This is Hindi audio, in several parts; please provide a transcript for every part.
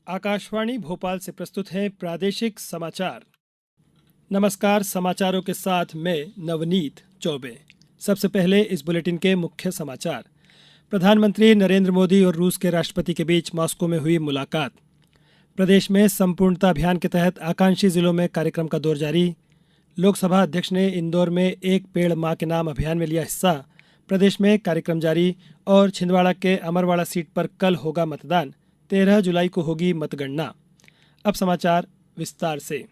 आकाशवाणी भोपाल से प्रस्तुत है प्रादेशिक समाचार। नमस्कार, समाचारों के साथ मैं नवनीत चौबे। सबसे पहले इस बुलेटिन के मुख्य समाचार। प्रधानमंत्री नरेंद्र मोदी और रूस के राष्ट्रपति के बीच मॉस्को में हुई मुलाकात। प्रदेश में संपूर्णता अभियान के तहत आकांक्षी जिलों में कार्यक्रम का दौर जारी। लोकसभा अध्यक्ष ने इंदौर में एक पेड़ मां के नाम अभियान में लिया हिस्सा। प्रदेश में कार्यक्रम जारी और छिंदवाड़ा के अमरवाड़ा सीट पर कल होगा मतदान। 13 जुलाई को होगी मतगणना। अब समाचार विस्तार से।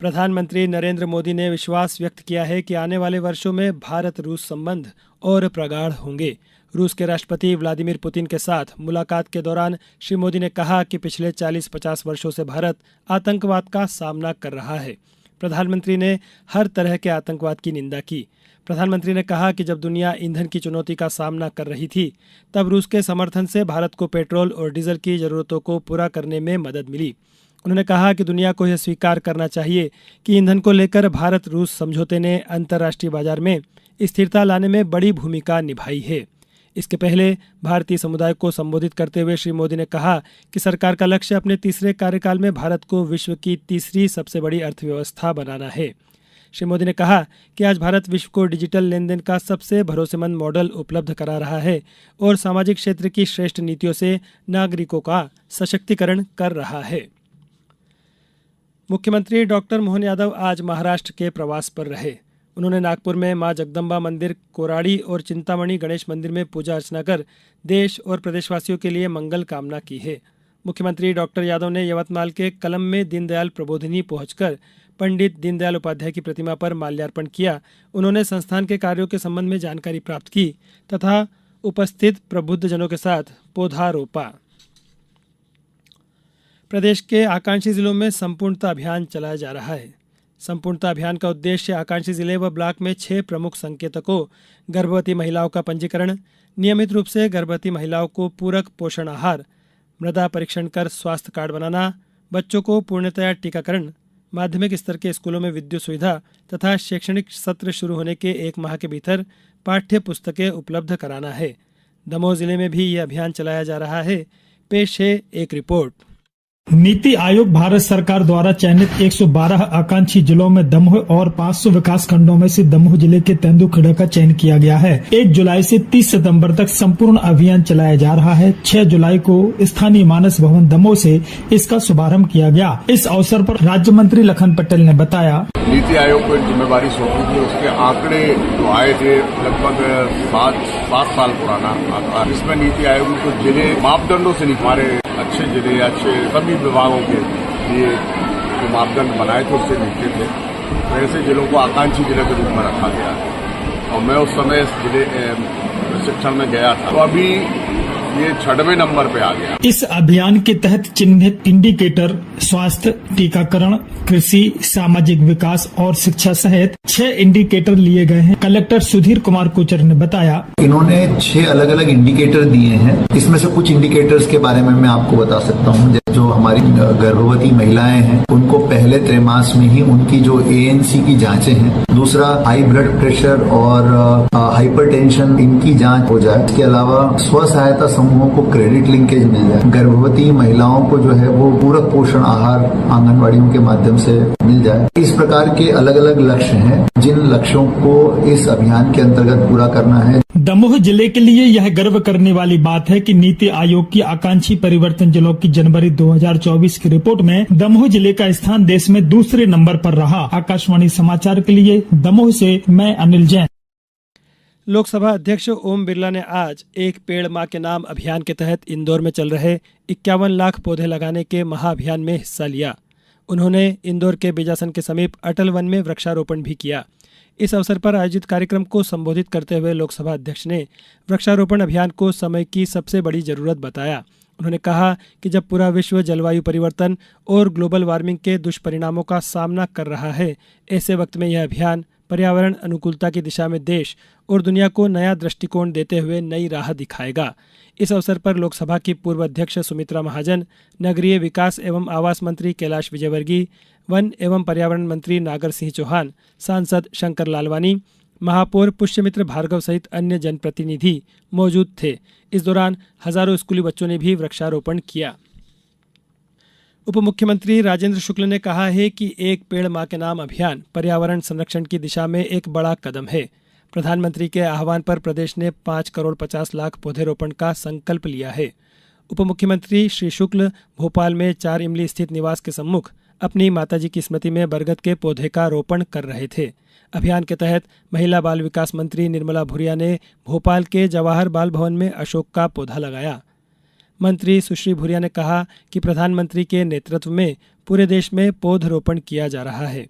प्रधानमंत्री नरेंद्र मोदी ने विश्वास व्यक्त किया है कि आने वाले वर्षों में भारत रूस संबंध और प्रगाढ़ होंगे। रूस के राष्ट्रपति व्लादिमीर पुतिन के साथ मुलाकात के दौरान श्री मोदी ने कहा कि पिछले 40-50 वर्षों से भारत आतंकवाद का सामना कर रहा है। प्रधानमंत्री ने हर तरह के आतंकवाद की निंदा की। प्रधानमंत्री ने कहा कि जब दुनिया ईंधन की चुनौती का सामना कर रही थी, तब रूस के समर्थन से भारत को पेट्रोल और डीजल की जरूरतों को पूरा करने में मदद मिली। उन्होंने कहा कि दुनिया को यह स्वीकार करना चाहिए कि ईंधन को लेकर भारत रूस समझौते ने अंतर्राष्ट्रीय बाजार में स्थिरता लाने में बड़ी भूमिका निभाई है। इसके पहले भारतीय समुदाय को संबोधित करते हुए श्री मोदी ने कहा कि सरकार का लक्ष्य अपने तीसरे कार्यकाल में भारत को विश्व की तीसरी सबसे बड़ी अर्थव्यवस्था बनाना है। श्री मोदी ने कहा कि आज भारत विश्व को डिजिटल लेन देन का सबसे भरोसेमंद मॉडल उपलब्ध करा रहा है और सामाजिक क्षेत्र की श्रेष्ठ नीतियों से नागरिकों का सशक्तिकरण कर रहा है। मुख्यमंत्री डॉक्टर मोहन यादव आज महाराष्ट्र के प्रवास पर रहे। उन्होंने नागपुर में मां जगदम्बा मंदिर, कोराड़ी और चिंतामणि गणेश मंदिर में पूजा अर्चना कर देश और प्रदेशवासियों के लिए मंगल कामना की है। मुख्यमंत्री डॉक्टर यादव ने यवतमाल के कलम में दीनदयाल प्रबोधिनी पहुंचकर पंडित दीनदयाल उपाध्याय की प्रतिमा पर माल्यार्पण किया। उन्होंने संस्थान के कार्यों के संबंध में जानकारी प्राप्त की तथा उपस्थित प्रबुद्धजनों के साथ पौधा रोपा। प्रदेश के आकांक्षी जिलों में संपूर्णता अभियान चलाया जा रहा है। संपूर्णता अभियान का उद्देश्य आकांक्षी जिले व ब्लॉक में 6 प्रमुख संकेतकों, गर्भवती महिलाओं का पंजीकरण, नियमित रूप से गर्भवती महिलाओं को पूरक पोषण आहार, मृदा परीक्षण कर स्वास्थ्य कार्ड बनाना, बच्चों को पूर्णतया टीकाकरण, माध्यमिक स्तर के स्कूलों में विद्युत सुविधा तथा शैक्षणिक सत्र शुरू होने के 1 माह के भीतर पाठ्य पुस्तकें उपलब्ध कराना है। दमोह जिले में भी यह अभियान चलाया जा रहा है। पेश है एक रिपोर्ट। नीति आयोग भारत सरकार द्वारा चयनित 112 आकांक्षी जिलों में दमोह और 500 विकास खंडों में से दमोह जिले के तेंदुखेड़ा का चयन किया गया है। 1 जुलाई से 30 सितंबर तक संपूर्ण अभियान चलाया जा रहा है। 6 जुलाई को स्थानीय मानस भवन दमोह से इसका शुभारंभ किया गया। इस अवसर पर राज्य मंत्री लखन पटेल ने बताया, नीति आयोग को एक जिम्मेवारी सौंपी थी। उसके आंकड़े जो आए थे लगभग 7 साल पुराना आंकड़ा, इसमें नीति आयोग को जिले मापदंडों से हमारे अच्छे जिले, अच्छे सभी विभागों के लिए जो मापदंड बनाए थे उससे नीचे थे, ऐसे जिलों को आकांक्षी जिले के रूप में रखा गया है। और मैं उस समय इस जिले प्रशिक्षण में गया था, तो अभी ये 6वें नंबर पे आ गया। इस अभियान के तहत चिन्हित इंडिकेटर स्वास्थ्य, टीकाकरण, कृषि, सामाजिक विकास और शिक्षा सहित 6 इंडिकेटर लिए गए हैं। कलेक्टर सुधीर कुमार कोचर ने बताया, इन्होंने 6 अलग अलग इंडिकेटर दिए हैं। इसमें से कुछ इंडिकेटर्स के बारे में मैं आपको बता सकता हूँ। जो हमारी गर्भवती महिलाएं हैं, उनको पहले त्रैमास में ही उनकी जो ANC की जांचें हैं, दूसरा हाई ब्लड प्रेशर और हाइपरटेंशन, इनकी जांच हो जाए। इसके अलावा स्व सहायता समूहों को क्रेडिट लिंकेज मिल जाए। गर्भवती महिलाओं को जो है वो पूरक पोषण आहार आंगनबाड़ियों के माध्यम से मिल जाए। इस प्रकार के अलग अलग लक्ष्य हैं, जिन लक्ष्यों को इस अभियान के अंतर्गत पूरा करना है। दमोह जिले के लिए यह गर्व करने वाली बात है कि नीति आयोग की आकांक्षी परिवर्तन जिलों की जनवरी 2024 की रिपोर्ट में दमोह जिले का स्थान देश में दूसरे नंबर पर रहा। आकाशवाणी समाचार के लिए दमोह से मैं अनिल जैन। लोकसभा अध्यक्ष ओम बिरला ने आज एक पेड़ मां के नाम अभियान के तहत इंदौर में चल रहे 51 लाख पौधे लगाने के महाअभियान में हिस्सा लिया। उन्होंने इंदौर के बीजासन के समीप अटल वन में वृक्षारोपण भी किया। इस अवसर पर आयोजित कार्यक्रम को संबोधित करते हुए लोकसभा अध्यक्ष ने वृक्षारोपण अभियान को समय की सबसे बड़ी जरूरत बताया। उन्होंने कहा कि जब पूरा विश्व जलवायु परिवर्तन और ग्लोबल वार्मिंग के दुष्परिणामों का सामना कर रहा है, ऐसे वक्त में यह अभियान पर्यावरण अनुकूलता की दिशा में देश और दुनिया को नया दृष्टिकोण देते हुए नई राह दिखाएगा। इस अवसर पर लोकसभा की पूर्व अध्यक्ष सुमित्रा महाजन, नगरीय विकास एवं आवास मंत्री कैलाश विजयवर्गीय, वन एवं पर्यावरण मंत्री नागर सिंह चौहान, सांसद शंकर लालवानी, महापौर पुष्यमित्र भार्गव सहित अन्य जनप्रतिनिधि मौजूद थे। इस दौरान हजारों स्कूली बच्चों ने भी वृक्षारोपण किया। उप मुख्यमंत्री राजेंद्र शुक्ल ने कहा है कि एक पेड़ मां के नाम अभियान पर्यावरण संरक्षण की दिशा में एक बड़ा कदम है। प्रधानमंत्री के आह्वान पर प्रदेश ने 5 करोड़ 50 लाख पौधेरोपण का संकल्प लिया है। उप मुख्यमंत्री श्री शुक्ल भोपाल में 4 इमली स्थित निवास के सम्मुख अपनी माताजी की स्मृति में बरगद के पौधे का रोपण कर रहे थे। अभियान के तहत महिला बाल विकास मंत्री निर्मला भूरिया ने भोपाल के जवाहर बाल भवन में अशोक का पौधा लगाया। मंत्री सुश्री भूरिया ने कहा कि प्रधानमंत्री के नेतृत्व में पूरे देश में पौधरोपण किया जा रहा है।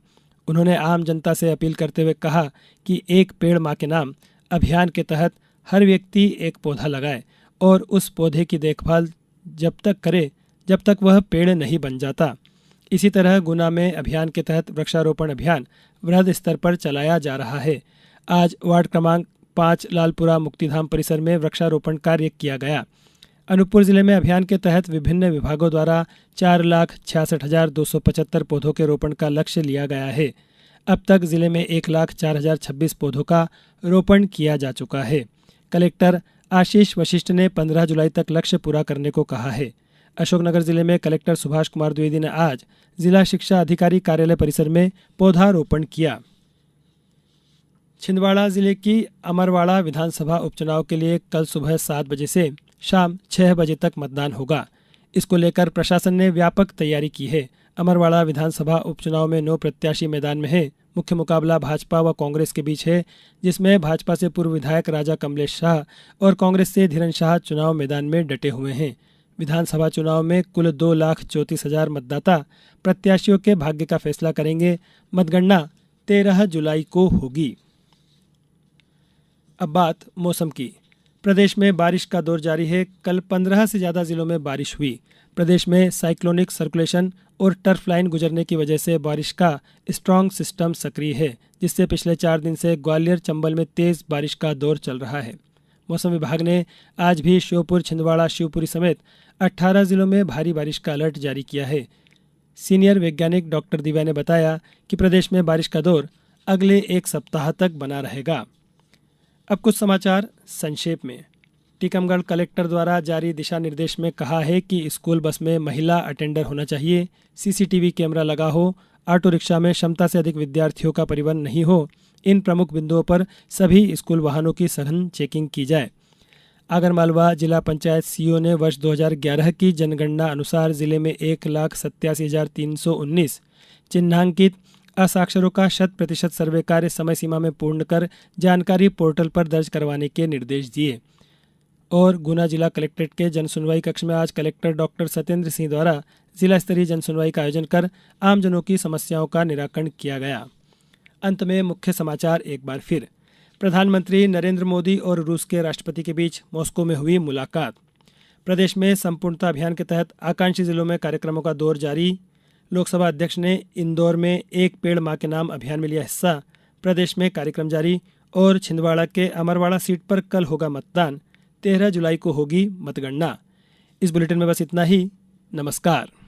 उन्होंने आम जनता से अपील करते हुए कहा कि एक पेड़ मां के नाम अभियान के तहत हर व्यक्ति एक पौधा लगाए और उस पौधे की देखभाल जब तक करे जब तक वह पेड़ नहीं बन जाता। इसी तरह गुना में अभियान के तहत वृक्षारोपण अभियान वृहद स्तर पर चलाया जा रहा है। आज वार्ड क्रमांक 5 लालपुरा मुक्तिधाम परिसर में वृक्षारोपण कार्य किया गया। अनूपपुर जिले में अभियान के तहत विभिन्न विभागों द्वारा 4,66,275 पौधों के रोपण का लक्ष्य लिया गया है। अब तक जिले में 1,04,026 पौधों का रोपण किया जा चुका है। कलेक्टर आशीष वशिष्ठ ने 15 जुलाई तक लक्ष्य पूरा करने को कहा है। अशोकनगर जिले में कलेक्टर सुभाष कुमार द्विवेदी ने आज जिला शिक्षा अधिकारी कार्यालय परिसर में पौधारोपण किया। छिंदवाड़ा जिले की अमरवाड़ा विधानसभा उपचुनाव के लिए कल सुबह 7 बजे से शाम 6 बजे तक मतदान होगा। इसको लेकर प्रशासन ने व्यापक तैयारी की है। अमरवाड़ा विधानसभा उपचुनाव में 9 प्रत्याशी मैदान में हैं। मुख्य मुकाबला भाजपा व कांग्रेस के बीच है, जिसमें भाजपा से पूर्व विधायक राजा कमलेश शाह और कांग्रेस से धीरन शाह चुनाव मैदान में डटे हुए हैं। विधानसभा चुनाव में कुल 2,34,000 मतदाता प्रत्याशियों के भाग्य का फैसला करेंगे। मतगणना 13 जुलाई को होगी। अब बात मौसम की। प्रदेश में बारिश का दौर जारी है। कल 15 से ज्यादा जिलों में बारिश हुई। प्रदेश में साइक्लोनिक सर्कुलेशन और टर्फ लाइन गुजरने की वजह से बारिश का स्ट्रांग सिस्टम सक्रिय है, जिससे पिछले 4 दिन से ग्वालियर चंबल में तेज बारिश का दौर चल रहा है। मौसम विभाग ने आज भी श्योपुर, छिंदवाड़ा, शिवपुरी समेत 18 जिलों में भारी बारिश का अलर्ट जारी किया है। सीनियर वैज्ञानिक डॉक्टर दिव्या ने बताया कि प्रदेश में बारिश का दौर अगले 1 सप्ताह तक बना रहेगा। अब कुछ समाचार संक्षेप में। टीकमगढ़ कलेक्टर द्वारा जारी दिशा निर्देश में कहा है कि स्कूल बस में महिला अटेंडर होना चाहिए, सीसीटीवी कैमरा लगा हो, ऑटो रिक्शा में क्षमता से अधिक विद्यार्थियों का परिवहन नहीं हो। इन प्रमुख बिंदुओं पर सभी स्कूल वाहनों की सघन चेकिंग की जाए। आगरमालवा जिला पंचायत सीईओ ने वर्ष 2011 की जनगणना अनुसार जिले में 1,87,319 चिन्हांकित असाक्षरों का 100% सर्वे कार्य समय सीमा में पूर्ण कर जानकारी पोर्टल पर दर्ज करवाने के निर्देश दिए। और गुना जिला कलेक्ट्रेट के जनसुनवाई कक्ष में आज कलेक्टर डॉक्टर सत्येंद्र सिंह द्वारा जिला स्तरीय जनसुनवाई का आयोजन कर आमजनों की समस्याओं का निराकरण किया गया। अंत में मुख्य समाचार एक बार फिर। प्रधानमंत्री नरेंद्र मोदी और रूस के राष्ट्रपति के बीच मॉस्को में हुई मुलाकात। प्रदेश में संपूर्णता अभियान के तहत आकांक्षी जिलों में कार्यक्रमों का दौर जारी। लोकसभा अध्यक्ष ने इंदौर में एक पेड़ मां के नाम अभियान में लिया हिस्सा। प्रदेश में कार्यक्रम जारी। और छिंदवाड़ा के अमरवाड़ा सीट पर कल होगा मतदान। 13 जुलाई को होगी मतगणना। इस बुलेटिन में बस इतना ही। नमस्कार।